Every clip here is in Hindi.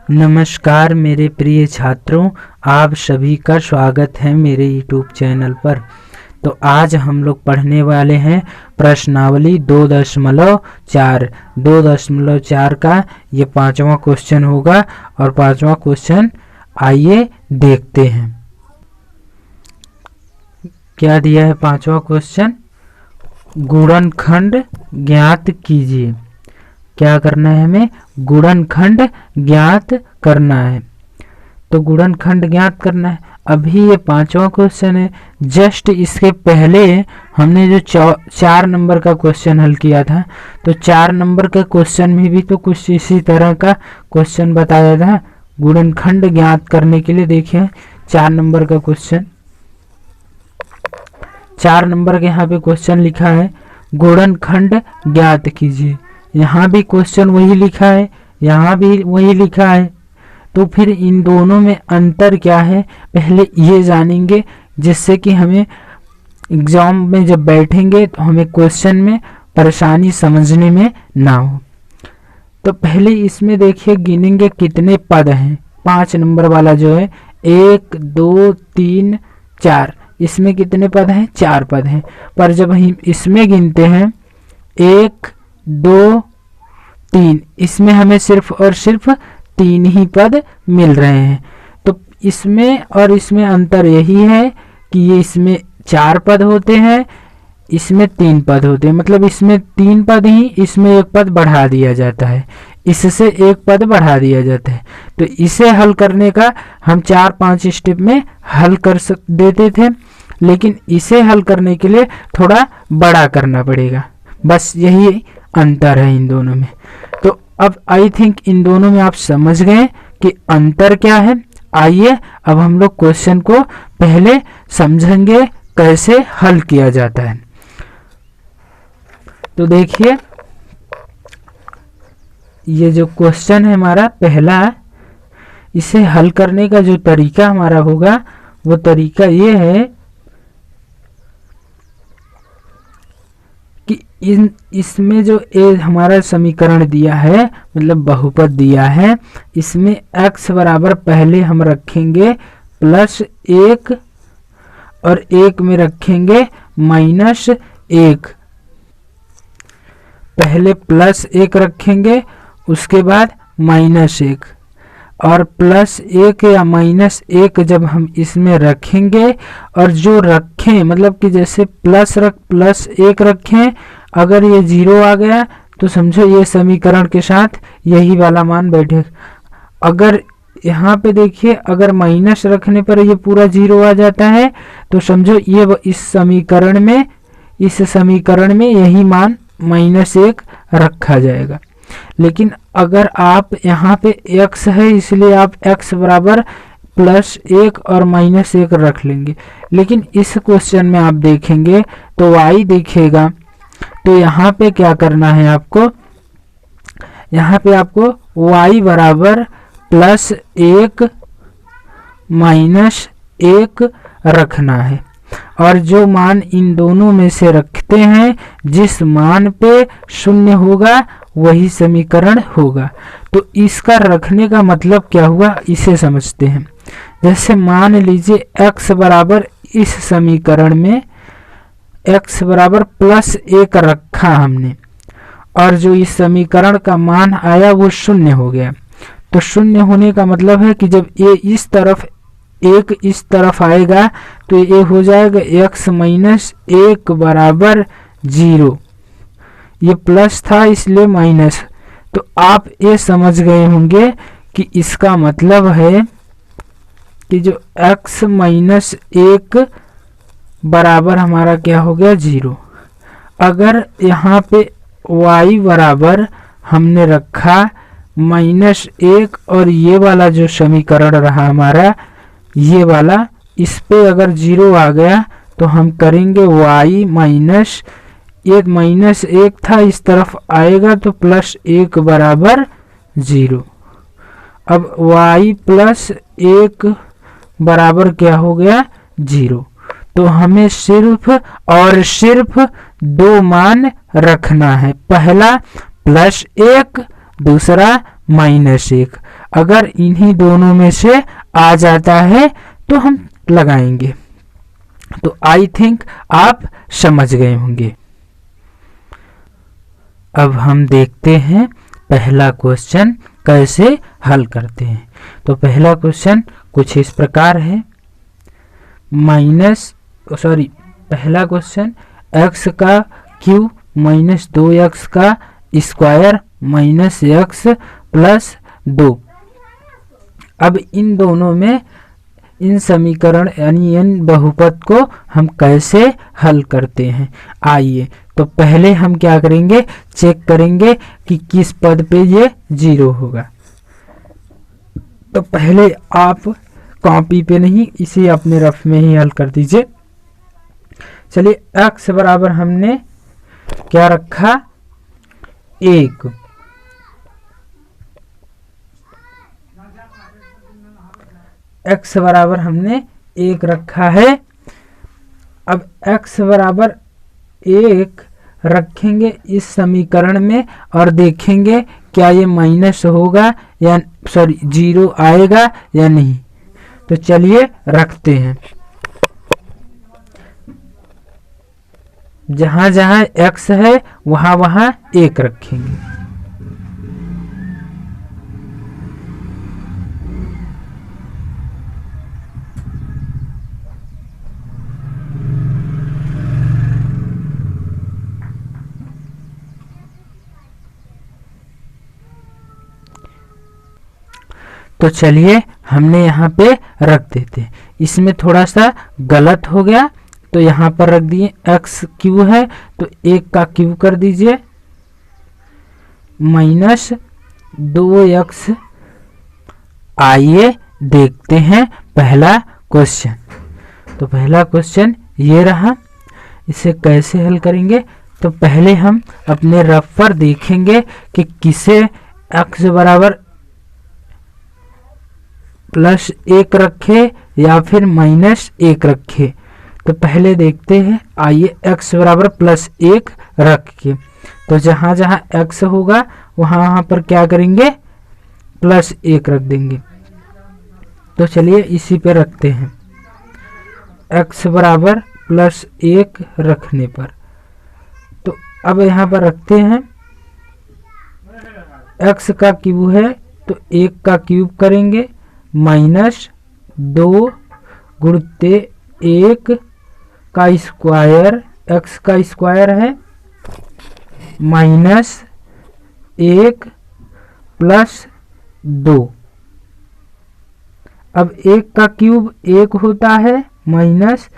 नमस्कार मेरे प्रिय छात्रों, आप सभी का स्वागत है मेरे YouTube चैनल पर। तो आज हम लोग पढ़ने वाले हैं प्रश्नावली 2.4 का ये 5वां क्वेश्चन होगा। और 5वां क्वेश्चन आइए देखते हैं क्या दिया है। 5वां क्वेश्चन, गुणनखंड ज्ञात कीजिए। क्या करना है हमें? गुणनखंड ज्ञात करना है। तो गुणनखंड ज्ञात करना है। अभी ये 5वां क्वेश्चन है। जस्ट इसके पहले हमने जो 4 नंबर का क्वेश्चन हल किया था, तो 4 नंबर के क्वेश्चन में भी तो कुछ इसी तरह का क्वेश्चन बताया था गुणनखंड ज्ञात करने के लिए। देखिए 4 नंबर का क्वेश्चन, 4 नंबर के यहाँ पे क्वेश्चन लिखा है गुणनखंड ज्ञात कीजिए। यहाँ भी क्वेश्चन वही लिखा है, यहाँ भी वही लिखा है। तो फिर इन दोनों में अंतर क्या है पहले ये जानेंगे, जिससे कि हमें एग्जाम में जब बैठेंगे तो हमें क्वेश्चन में परेशानी समझने में ना हो। तो पहले इसमें देखिए गिनेंगे कितने पद हैं। 5 नंबर वाला जो है 1 2 3 4, इसमें कितने पद हैं? 4 पद हैं। पर जब हम इसमें गिनते हैं 1 2 3, इसमें हमें सिर्फ और सिर्फ 3 ही पद मिल रहे हैं। तो इसमें और इसमें अंतर यही है कि ये इसमें 4 पद होते हैं, इसमें 3 पद होते हैं। मतलब इसमें 3 पद ही, इसमें 1 पद बढ़ा दिया जाता है, इससे 1 पद बढ़ा दिया जाता है। तो इसे हल करने का हम 4-5 स्टेप में हल कर देते थे, लेकिन इसे हल करने के लिए थोड़ा बड़ा करना पड़ेगा। बस यही अंतर है इन दोनों में। तो अब आई थिंक इन दोनों में आप समझ गए कि अंतर क्या है। आइए अब हम लोग क्वेश्चन को पहले समझेंगे कैसे हल किया जाता है। तो देखिए ये जो क्वेश्चन है हमारा पहला, इसे हल करने का जो तरीका हमारा होगा वो तरीका ये है कि इसमें जो हमारा समीकरण दिया है, मतलब बहुपद दिया है, इसमें x बराबर पहले हम रखेंगे +1 और 1 में रखेंगे -1। पहले +1 रखेंगे, उसके बाद -1, और +1 या -1 जब हम इसमें रखेंगे और जो रखें, मतलब कि जैसे +1 रखें, अगर ये 0 आ गया तो समझो ये समीकरण के साथ यही वाला मान बैठे। अगर यहाँ पे देखिए अगर माइनस रखने पर ये पूरा 0 आ जाता है तो समझो ये इस समीकरण में यही मान -1 रखा जाएगा। लेकिन अगर आप यहाँ पे x है इसलिए आप x बराबर +1 और -1 रख लेंगे। लेकिन इस क्वेश्चन में आप देखेंगे तो y दिखेगा। तो यहाँ पे क्या करना है आपको? यहाँ पे आपको y बराबर +1 -1 रखना है। और जो मान इन दोनों में से रखते हैं, जिस मान पे 0 होगा वही समीकरण होगा। तो इसका रखने का मतलब क्या हुआ, इसे समझते हैं। जैसे मान लीजिए x बराबर इस समीकरण में x बराबर +1 रखा हमने, और जो इस समीकरण का मान आया वो 0 हो गया। तो 0 होने का मतलब है कि जब ये इस तरफ 1 इस तरफ आएगा तो ये हो जाएगा x -1 बराबर 0। ये प्लस था इसलिए माइनस। तो आप ये समझ गए होंगे कि इसका मतलब है कि जो x -1 बराबर हमारा क्या हो गया 0। अगर यहाँ पे y बराबर हमने रखा -1 और ये वाला जो समीकरण रहा हमारा ये वाला, इस पे अगर 0 आ गया तो हम करेंगे y -1 था इस तरफ आएगा तो +1 बराबर 0। अब y +1 बराबर क्या हो गया 0। तो हमें सिर्फ और सिर्फ 2 मान रखना है, पहला +1 दूसरा -1। अगर इन्हीं दोनों में से आ जाता है तो हम लगाएंगे। तो आई थिंक आप समझ गए होंगे। अब हम देखते हैं पहला क्वेश्चन कैसे हल करते हैं। तो पहला क्वेश्चन कुछ इस प्रकार है, पहला क्वेश्चन x का क्यूब माइनस 2x का स्क्वायर माइनस x प्लस 2। अब इन दोनों में इन समीकरण यानी इन बहुपद को हम कैसे हल करते हैं। आइए तो पहले हम क्या करेंगे, चेक करेंगे कि किस पद पे ये 0 होगा। तो पहले आप कॉपी पे नहीं, इसे अपने रफ में ही हल कर दीजिए। चलिए x बराबर हमने क्या रखा, 1। x बराबर हमने 1 रखा है। अब x बराबर 1 रखेंगे इस समीकरण में और देखेंगे क्या ये माइनस होगा या 0 आएगा या नहीं। तो चलिए रखते हैं, जहां जहां x है वहां वहां 1 रखेंगे। तो चलिए हमने यहाँ पे रख देते हैं। इसमें थोड़ा सा गलत हो गया तो यहाँ पर रख दिए, x क्यू है तो 1 का क्यू कर दीजिए माइनस 2x। आइए देखते हैं पहला क्वेश्चन। तो पहला क्वेश्चन ये रहा, इसे कैसे हल करेंगे। तो पहले हम अपने रफ पर देखेंगे कि किसे x बराबर प्लस 1 रखे या फिर माइनस 1 रखे। तो पहले देखते हैं, आइए x बराबर प्लस 1 रख के, तो जहां जहां x होगा वहां वहां पर क्या करेंगे, प्लस 1 रख देंगे। तो चलिए इसी पे रखते हैं, x बराबर प्लस 1 रखने पर। तो अब यहाँ पर रखते हैं, x का क्यूब है तो 1 का क्यूब करेंगे माइनस 2 गुणित 1 का स्क्वायर, x का स्क्वायर है माइनस 1 प्लस 2। अब 1 का क्यूब 1 होता है, माइनस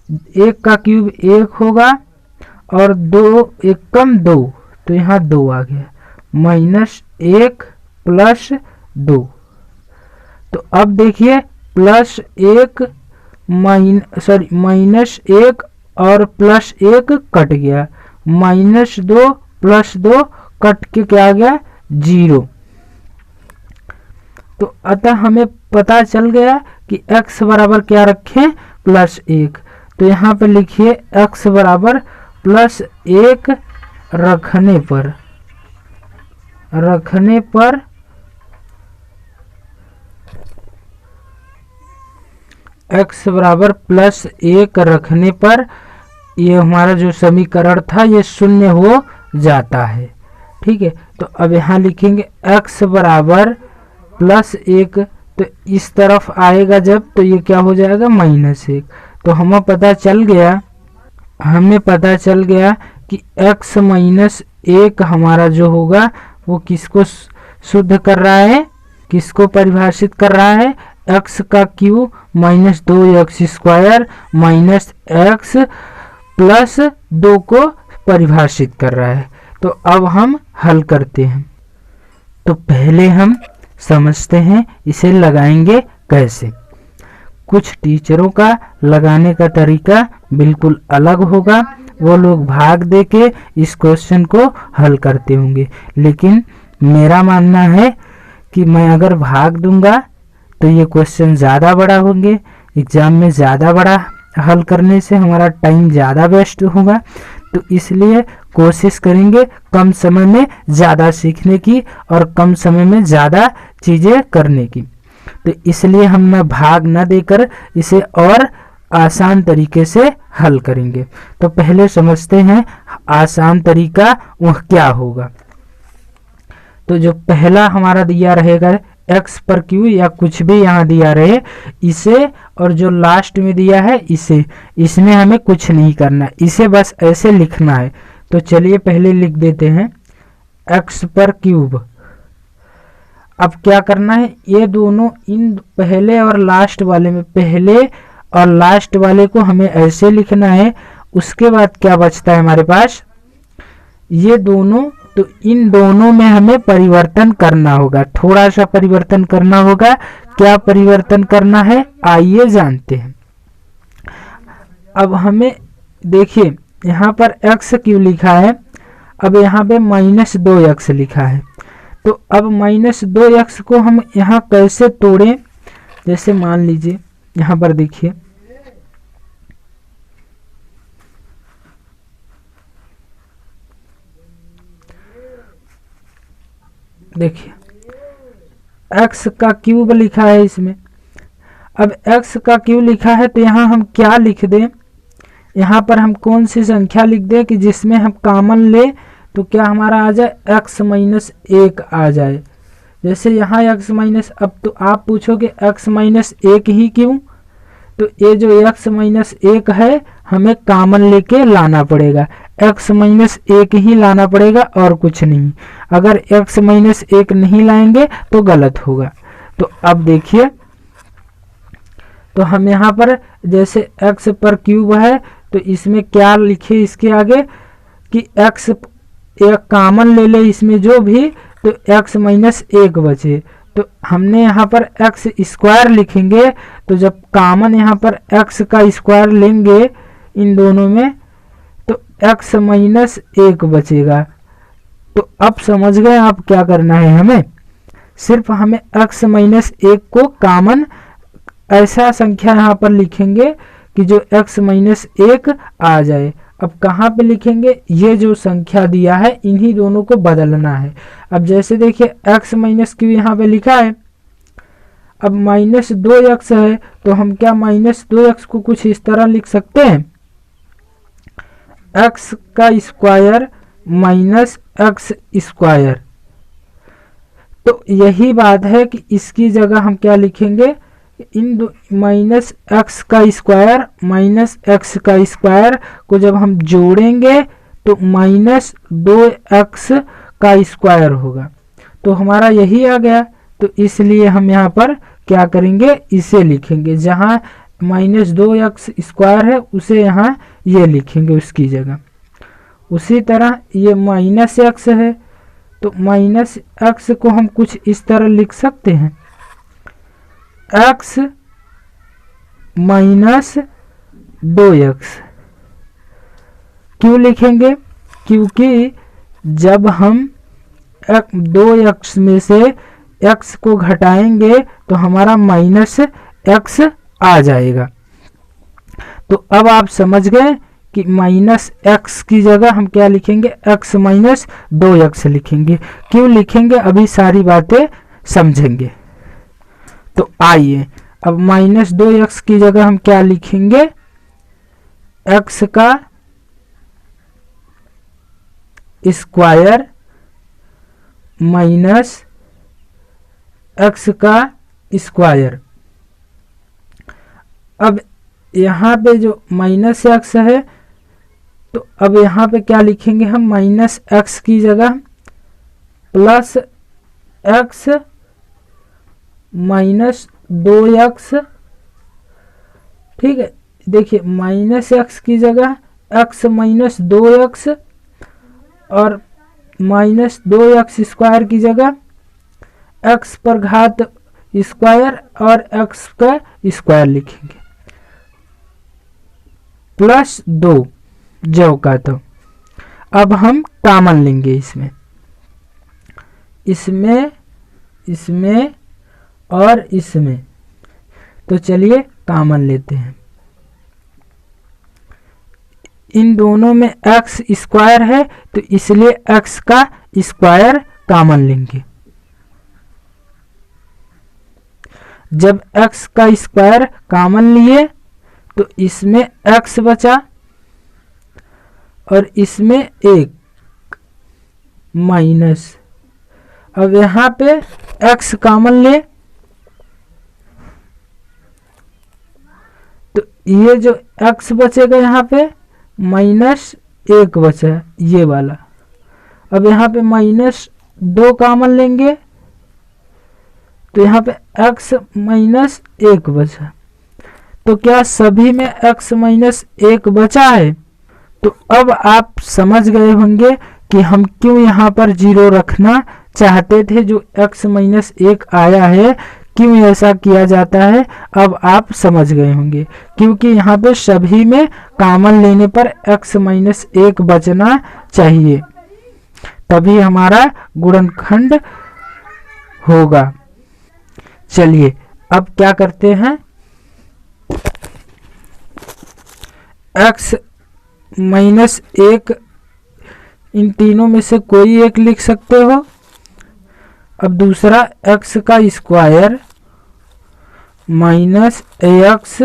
1 का क्यूब 1 होगा और 2 1 कम 2, तो यहाँ 2 आ गया, माइनस 1 प्लस 2। तो अब देखिए प्लस 1 माइनस 1 और प्लस 1 कट गया, माइनस 2 प्लस 2 कट के क्या आ गया, 0। तो अतः हमें पता चल गया कि x बराबर क्या रखें, प्लस 1। तो यहाँ पर लिखिए x बराबर प्लस 1 रखने पर x बराबर प्लस 1 रखने पर ये हमारा जो समीकरण था ये शून्य हो जाता है। ठीक है, तो अब यहाँ लिखेंगे x बराबर प्लस 1, तो इस तरफ आएगा जब, तो ये क्या हो जाएगा, माइनस 1। तो हमें पता चल गया कि x माइनस 1 हमारा जो होगा वो किसको शुद्ध कर रहा है, किसको परिभाषित कर रहा है, x का cube minus 2x square minus x plus 2 को परिभाषित कर रहा है। तो अब हम हल करते हैं। तो पहले हम समझते हैं इसे लगाएंगे कैसे। कुछ टीचरों का लगाने का तरीका बिल्कुल अलग होगा, वो लोग भाग दे के इस क्वेश्चन को हल करते होंगे, लेकिन मेरा मानना है कि मैं अगर भाग दूंगा तो ये क्वेश्चन ज़्यादा बड़ा होंगे, एग्जाम में ज़्यादा बड़ा हल करने से हमारा टाइम ज़्यादा वेस्ट होगा। तो इसलिए कोशिश करेंगे कम समय में ज़्यादा सीखने की और कम समय में ज़्यादा चीजें करने की। तो इसलिए हम भाग न देकर इसे और आसान तरीके से हल करेंगे। तो पहले समझते हैं आसान तरीका वह क्या होगा। तो जो पहला हमारा दिया रहेगा x पर q या कुछ भी यहाँ दिया रहे इसे, और जो लास्ट में दिया है इसे, इसमें हमें कुछ नहीं करना, इसे बस ऐसे लिखना है। तो चलिए पहले लिख देते हैं x पर क्यूब। अब क्या करना है, ये दोनों इन पहले और लास्ट वाले में, पहले और लास्ट वाले को हमें ऐसे लिखना है। उसके बाद क्या बचता है हमारे पास, ये दोनों, तो इन दोनों में हमें परिवर्तन करना होगा, थोड़ा सा परिवर्तन करना होगा। क्या परिवर्तन करना है आइए जानते हैं। अब हमें देखिए यहाँ पर x क्यों लिखा है, अब यहाँ पे -2x लिखा है। तो अब -2x को हम यहाँ कैसे तोड़ें, जैसे मान लीजिए यहाँ पर देखिए x का क्यूब लिखा है इसमें। अब x का क्यूब लिखा है तो यहाँ हम क्या लिख दें, यहाँ पर हम कौन सी संख्या लिख दें कि जिसमें हम कॉमन ले तो क्या हमारा आ जाए x-1 आ जाए। जैसे यहाँ अब तो आप पूछोगे x-1 ही क्यों, तो ये जो x-1 है हमें कॉमन लेके लाना पड़ेगा, x-1 ही लाना पड़ेगा और कुछ नहीं। अगर x-1 नहीं लाएंगे तो गलत होगा। तो अब देखिए, तो हम यहाँ पर जैसे x पर क्यूब है तो इसमें क्या लिखे इसके आगे कि x एक कॉमन ले ले इसमें जो भी, तो x-1 बचे। तो हमने यहाँ पर x स्क्वायर लिखेंगे, तो जब कॉमन यहाँ पर x का स्क्वायर लेंगे इन दोनों में तो x-1 बचेगा। तो अब समझ गए आप क्या करना है, हमें सिर्फ हमें x-1 को कॉमन ऐसा संख्या यहाँ पर लिखेंगे कि जो x-1 आ जाए। अब कहाँ पे लिखेंगे, ये जो संख्या दिया है इन्हीं दोनों को बदलना है। अब जैसे देखिए x-q यहाँ पे लिखा है, अब -2x है तो हम क्या -2x को कुछ इस तरह लिख सकते हैं, x का स्क्वायर -x स्क्वायर। तो यही बात है कि इसकी जगह हम क्या लिखेंगे, इन -x का स्क्वायर -x का स्क्वायर को जब हम जोड़ेंगे तो -2x का स्क्वायर होगा। तो हमारा यही आ गया। तो इसलिए हम यहाँ पर क्या करेंगे, इसे लिखेंगे, जहाँ -2x स्क्वायर है उसे यहाँ ये लिखेंगे उसकी जगह। उसी तरह ये -x है तो -x को हम कुछ इस तरह लिख सकते हैं, x -2x। क्यों लिखेंगे, क्योंकि जब हम 2x में से x को घटाएंगे तो हमारा -x आ जाएगा। तो अब आप समझ गए कि -x की जगह हम क्या लिखेंगे, x-2x लिखेंगे। क्यों लिखेंगे अभी सारी बातें समझेंगे। तो आइए अब -2x की जगह हम क्या लिखेंगे, x का स्क्वायर -x का स्क्वायर। अब यहाँ पे जो -x है तो अब यहाँ पे क्या लिखेंगे हम, -x की जगह +x -2x। ठीक है, देखिए -x की जगह x-2x और -2x स्क्वायर की जगह x पर घात स्क्वायर और x का स्क्वायर लिखेंगे +2 जो का। तो अब हम कॉमन लेंगे इसमें और इसमें। तो चलिए कॉमन लेते हैं, इन दोनों में x स्क्वायर है तो इसलिए x का स्क्वायर कॉमन लेंगे। जब x का स्क्वायर कॉमन लिए तो इसमें x बचा और इसमें 1 माइनस। अब यहाँ पे x कॉमन ले तो ये जो x बचेगा यहाँ पे -1 बचा ये वाला। अब यहाँ पे -2 कॉमन लेंगे तो यहाँ पे x -1 बचा। तो क्या सभी में x -1 बचा है? तो अब आप समझ गए होंगे कि हम क्यों यहाँ पर 0 रखना चाहते थे। जो x -1 आया है क्यों ऐसा किया जाता है अब आप समझ गए होंगे, क्योंकि यहाँ पे सभी में कॉमन लेने पर x -1 बचना चाहिए, तभी हमारा गुणनखंड होगा। चलिए अब क्या करते हैं, x -1 इन तीनों में से कोई एक लिख सकते हो। अब दूसरा x का स्क्वायर -ax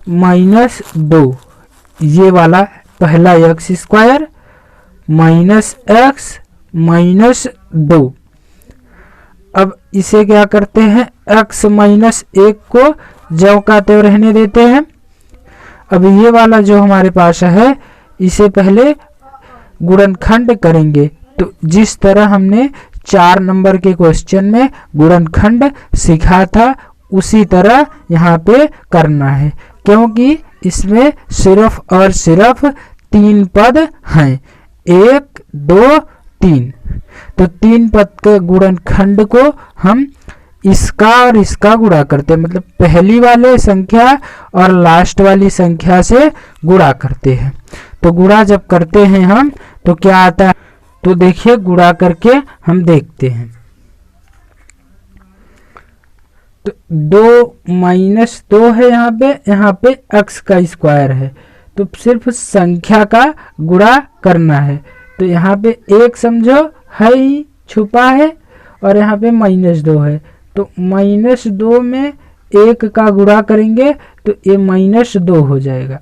-2 ये वाला पहला x स्क्वायर -x -2। अब इसे क्या करते हैं, x -1 को ज्यों का त्यों रहने देते हैं। अब ये वाला जो हमारे पास है इसे पहले गुणनखंड करेंगे। तो जिस तरह हमने 4 नंबर के क्वेश्चन में गुणनखंड सीखा था उसी तरह यहाँ पे करना है, क्योंकि इसमें सिर्फ और सिर्फ 3 पद हैं, 1 2 3। तो 3 पद के गुणनखंड को हम इसका और इसका गुणा करते हैं, मतलब पहली वाले संख्या और लास्ट वाली संख्या से गुणा करते हैं। तो गुणा जब करते हैं हम तो क्या आता है, तो देखिए गुणा करके हम देखते हैं। तो 2 - 2 है यहाँ पे x का स्क्वायर है, तो सिर्फ संख्या का गुणा करना है। तो यहाँ पे 1 समझो है ही छुपा है और यहाँ पे -2 है, तो -2 में 1 का गुणा करेंगे तो ये -2 हो जाएगा।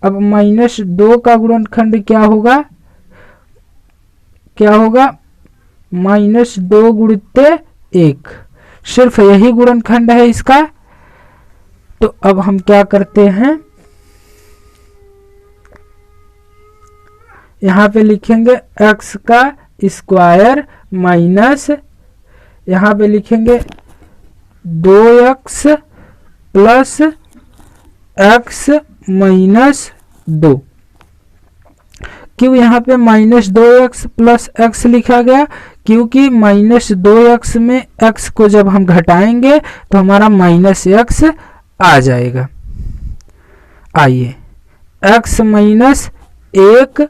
अब -2 का गुणनखंड क्या होगा, -2 गुणित 1, सिर्फ यही गुणनखंड है इसका। तो अब हम क्या करते हैं, यहाँ पे लिखेंगे x का स्क्वायर माइनस यहाँ पे लिखेंगे 2x प्लस x -2। क्यों यहाँ पे -2x प्लस x लिखा गया, क्योंकि -2x में x को जब हम घटाएंगे तो हमारा -x आ जाएगा। आइए x -1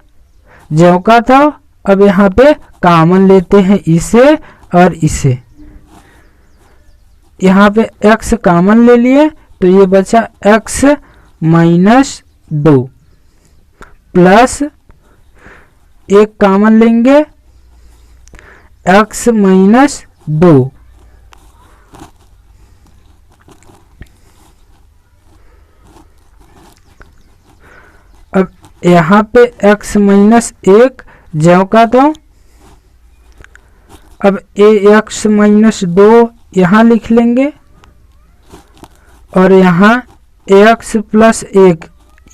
ज्यों का था, अब यहाँ पे कॉमन लेते हैं इसे और इसे। यहाँ पे x कॉमन ले लिए तो ये बचा x -2 प्लस 1 कॉमन लेंगे x -2 अब यहाँ पे x -1 ज्यों का तो अब x -2 यहाँ लिख लेंगे और यहाँ x + 1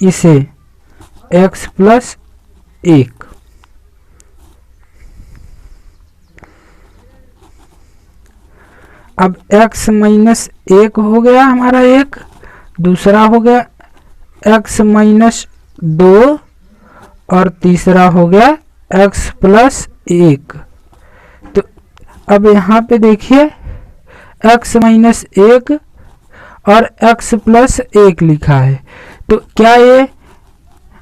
इसे x + 1। अब x -1 हो गया हमारा एक, दूसरा हो गया x -2 और तीसरा हो गया x + 1। तो अब यहाँ पे देखिए x -1 और x + 1 लिखा है, तो क्या ये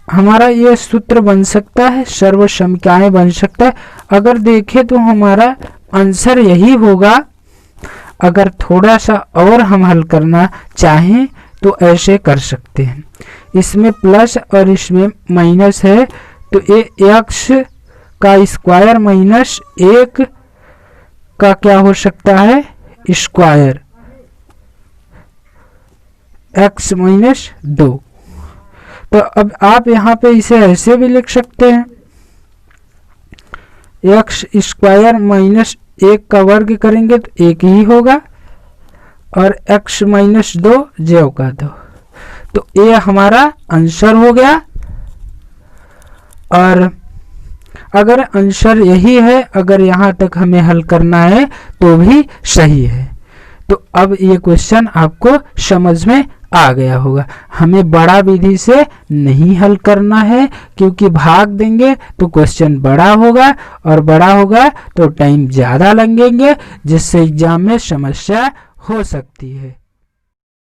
हमारा ये सूत्र बन सकता है, सर्वसमीकाएं बन सकता है? अगर देखें तो हमारा आंसर यही होगा। अगर थोड़ा सा और हम हल करना चाहें तो ऐसे कर सकते हैं, इसमें प्लस और इसमें माइनस है, तो ये x का स्क्वायर -1 का क्या हो सकता है, स्क्वायर। x minus 2। तो अब आप यहाँ पे इसे ऐसे भी लिख सकते हैं, एक्स स्क्वायर माइनस 1 का वर्ग करेंगे तो 1 ही होगा, और x माइनस 2 ज्यों का 2। तो ये हमारा आंसर हो गया। और अगर आंसर यही है, अगर यहाँ तक हमें हल करना है तो भी सही है। तो अब ये क्वेश्चन आपको समझ में आ गया होगा। हमें बड़ा विधि से नहीं हल करना है, क्योंकि भाग देंगे तो क्वेश्चन बड़ा होगा, और बड़ा होगा तो टाइम ज़्यादा लगेंगे, जिससे एग्जाम में समस्या हो सकती है।